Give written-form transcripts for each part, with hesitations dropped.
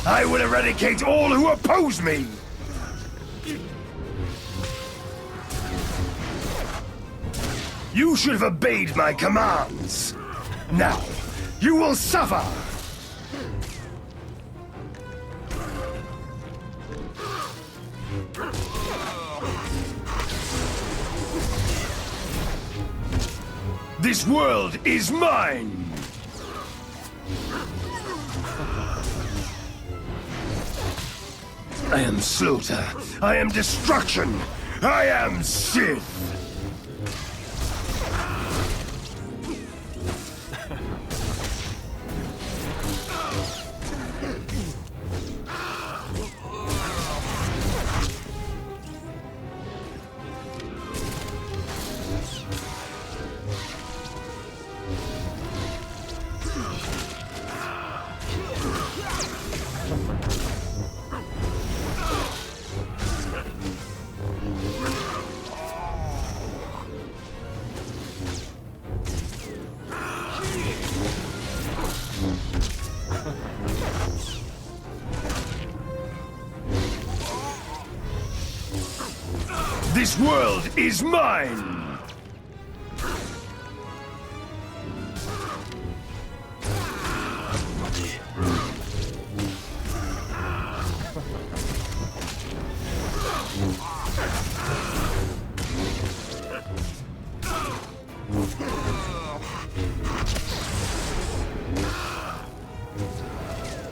I will eradicate all who oppose me! You should have obeyed my commands! Now, you will suffer! This world is mine! I am slaughter. I am destruction. I am Sith. This world is mine!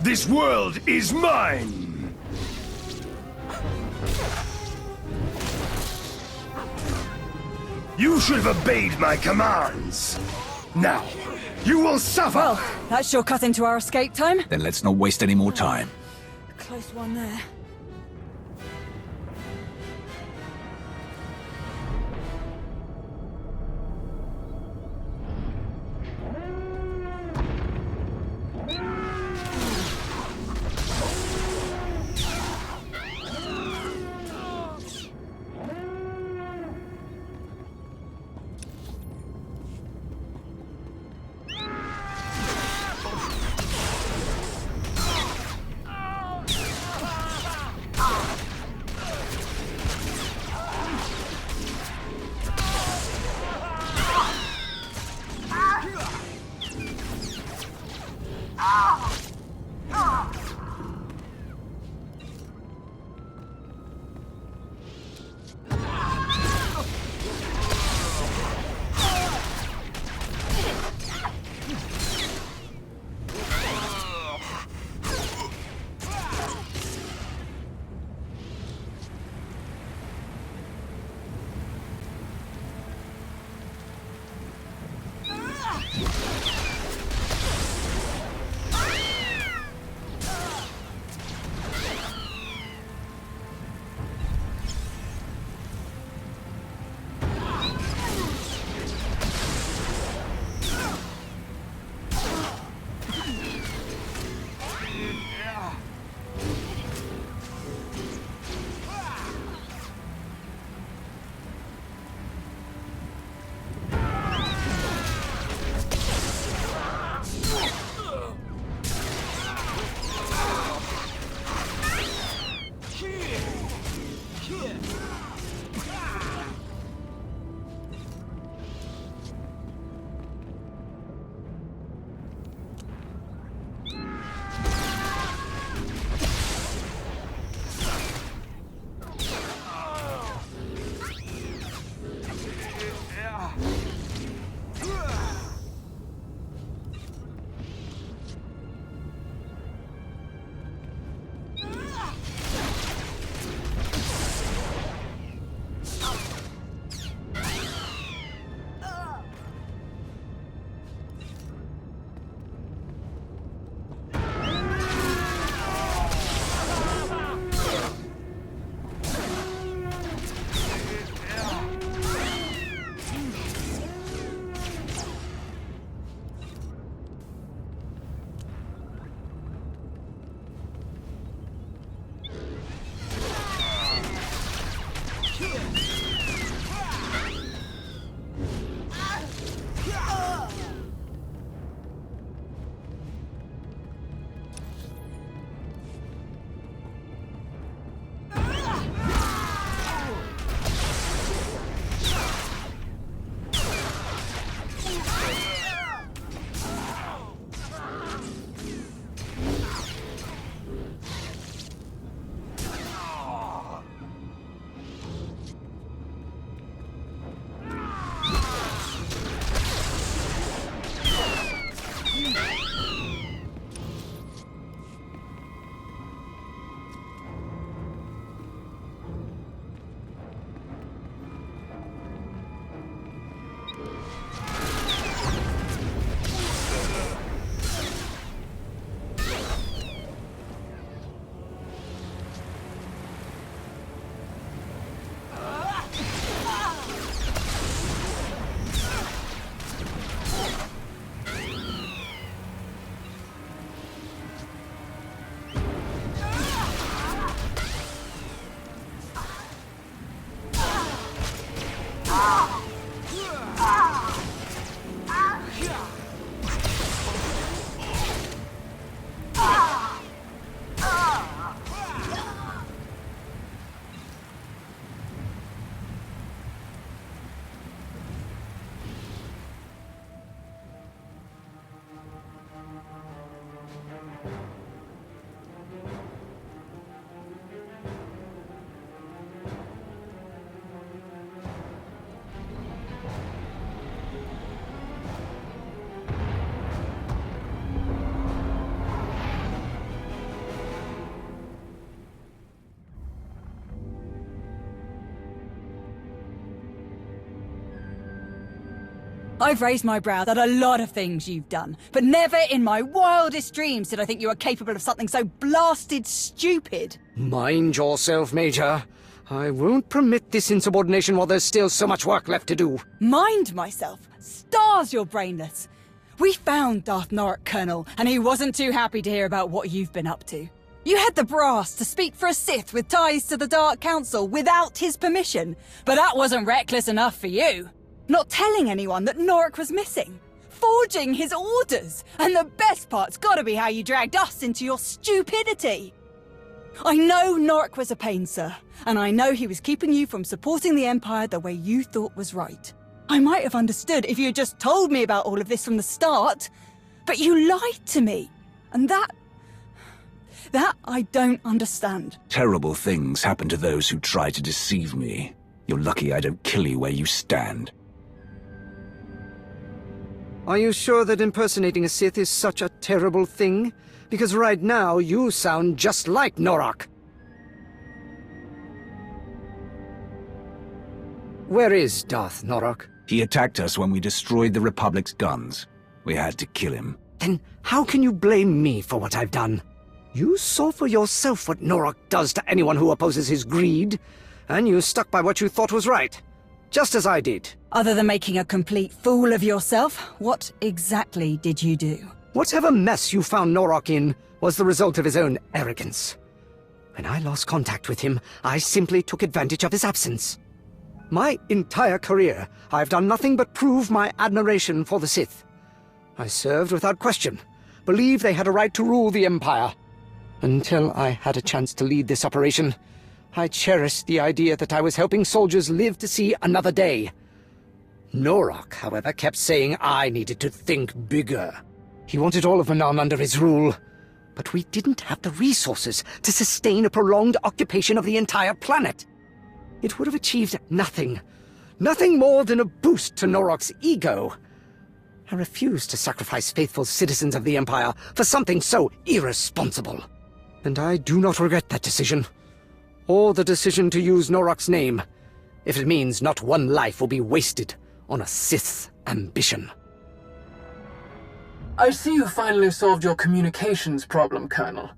This world is mine! You should have obeyed my commands! Now, you will suffer! Well, that's sure cut into our escape time. Then let's not waste any more time. Close one there. I've raised my brows at a lot of things you've done, but never in my wildest dreams did I think you were capable of something so blasted stupid. Mind yourself, Major. I won't permit this insubordination while there's still so much work left to do. Mind myself? Stars, you're brainless. We found Darth Norok, Colonel, and he wasn't too happy to hear about what you've been up to. You had the brass to speak for a Sith with ties to the Dark Council without his permission, but that wasn't reckless enough for you. Not telling anyone that Norok was missing. Forging his orders. And the best part's gotta be how you dragged us into your stupidity. I know Norok was a pain, sir, and I know he was keeping you from supporting the Empire the way you thought was right. I might have understood if you had just told me about all of this from the start, but you lied to me, and that I don't understand. Terrible things happen to those who try to deceive me. You're lucky I don't kill you where you stand. Are you sure that impersonating a Sith is such a terrible thing? Because right now, you sound just like Norok. Where is Darth Norok? He attacked us when we destroyed the Republic's guns. We had to kill him. Then how can you blame me for what I've done? You saw for yourself what Norok does to anyone who opposes his greed, and you stuck by what you thought was right. Just as I did. Other than making a complete fool of yourself, what exactly did you do? Whatever mess you found Norok in was the result of his own arrogance. When I lost contact with him, I simply took advantage of his absence. My entire career, I've done nothing but prove my admiration for the Sith. I served without question, believed they had a right to rule the Empire. Until I had a chance to lead this operation, I cherished the idea that I was helping soldiers live to see another day. Norok, however, kept saying I needed to think bigger. He wanted all of Manaan under his rule, but we didn't have the resources to sustain a prolonged occupation of the entire planet. It would have achieved nothing. Nothing more than a boost to Norok's ego. I refused to sacrifice faithful citizens of the Empire for something so irresponsible. And I do not regret that decision. Or the decision to use Norok's name, if it means not one life will be wasted on a Sith's ambition. I see you finally solved your communications problem, Colonel.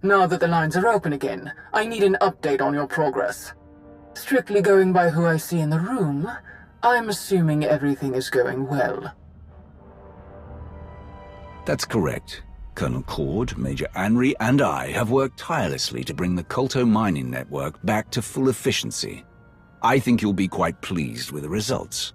Now that the lines are open again, I need an update on your progress. Strictly going by who I see in the room, I'm assuming everything is going well. That's correct. Colonel Cord, Major Anri, and I have worked tirelessly to bring the Kolto mining network back to full efficiency. I think you'll be quite pleased with the results.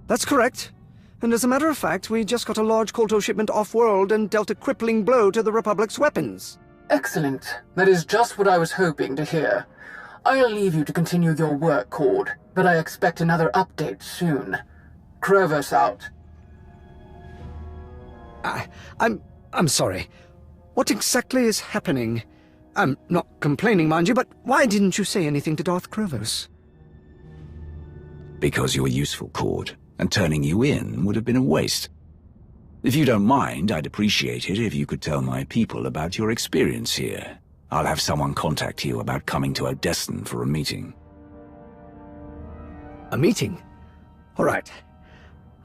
That's correct. And as a matter of fact, we just got a large Kolto shipment off-world and dealt a crippling blow to the Republic's weapons. Excellent. That is just what I was hoping to hear. I'll leave you to continue your work, Cord, but I expect another update soon. Krovis out. I'm sorry. What exactly is happening? I'm not complaining, mind you, but why didn't you say anything to Darth Krovos? Because you were useful, Cord, and turning you in would have been a waste. If you don't mind, I'd appreciate it if you could tell my people about your experience here. I'll have someone contact you about coming to Odessen for a meeting. A meeting? All right.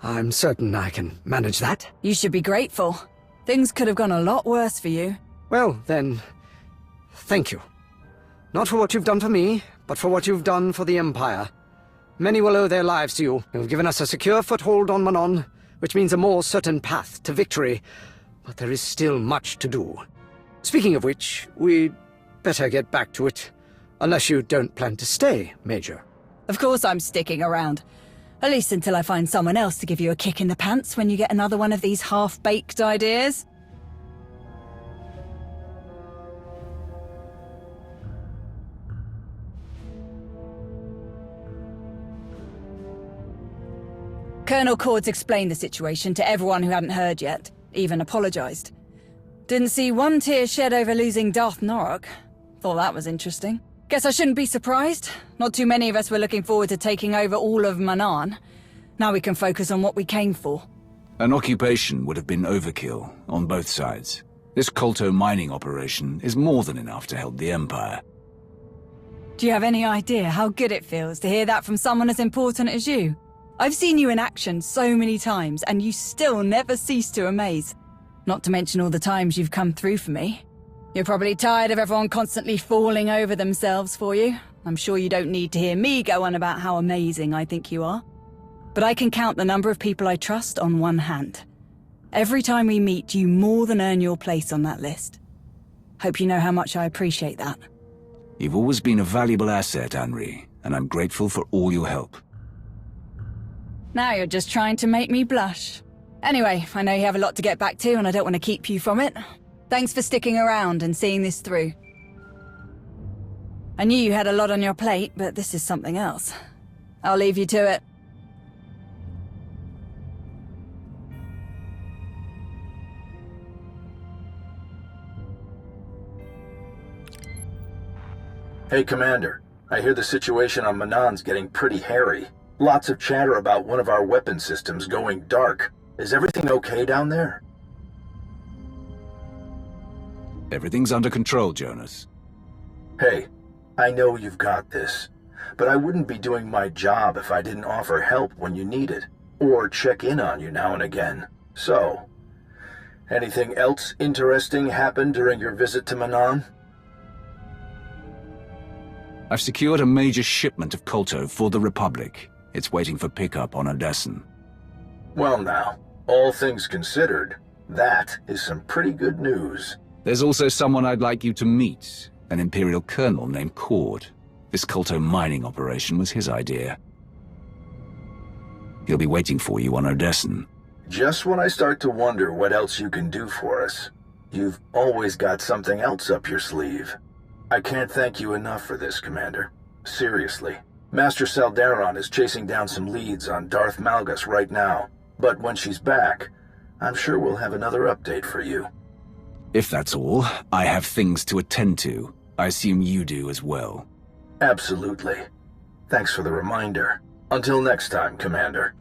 I'm certain I can manage that. You should be grateful. Things could have gone a lot worse for you. Well, then, thank you. Not for what you've done for me, but for what you've done for the Empire. Many will owe their lives to you. You've given us a secure foothold on Manaan, which means a more certain path to victory. But there is still much to do. Speaking of which, we'd better get back to it. Unless you don't plan to stay, Major. Of course I'm sticking around. At least until I find someone else to give you a kick in the pants when you get another one of these half-baked ideas. Colonel Cord's explained the situation to everyone who hadn't heard yet, even apologized. Didn't see one tear shed over losing Darth Norok. Thought that was interesting. Guess I shouldn't be surprised. Not too many of us were looking forward to taking over all of Manaan. Now we can focus on what we came for. An occupation would have been overkill on both sides. This Kolto mining operation is more than enough to help the Empire. Do you have any idea how good it feels to hear that from someone as important as you? I've seen you in action so many times, and you still never cease to amaze. Not to mention all the times you've come through for me. You're probably tired of everyone constantly falling over themselves for you. I'm sure you don't need to hear me go on about how amazing I think you are. But I can count the number of people I trust on one hand. Every time we meet, you more than earn your place on that list. Hope you know how much I appreciate that. You've always been a valuable asset, Henry, and I'm grateful for all your help. Now you're just trying to make me blush. Anyway, I know you have a lot to get back to, and I don't want to keep you from it. Thanks for sticking around and seeing this through. I knew you had a lot on your plate, but this is something else. I'll leave you to it. Hey, Commander. I hear the situation on Manaan's getting pretty hairy. Lots of chatter about one of our weapon systems going dark. Is everything okay down there? Everything's under control, Jonas. Hey, I know you've got this, but I wouldn't be doing my job if I didn't offer help when you need it, or check in on you now and again. So, anything else interesting happened during your visit to Manaan? I've secured a major shipment of Kolto for the Republic. It's waiting for pickup on Odessen. Well now, all things considered, that is some pretty good news. There's also someone I'd like you to meet, an Imperial Colonel named Cord. This Kolto mining operation was his idea. He'll be waiting for you on Odessen. Just when I start to wonder what else you can do for us, you've always got something else up your sleeve. I can't thank you enough for this, Commander. Seriously. Master Saldaron is chasing down some leads on Darth Malgus right now, but when she's back, I'm sure we'll have another update for you. If that's all, I have things to attend to. I assume you do as well. Absolutely. Thanks for the reminder. Until next time, Commander.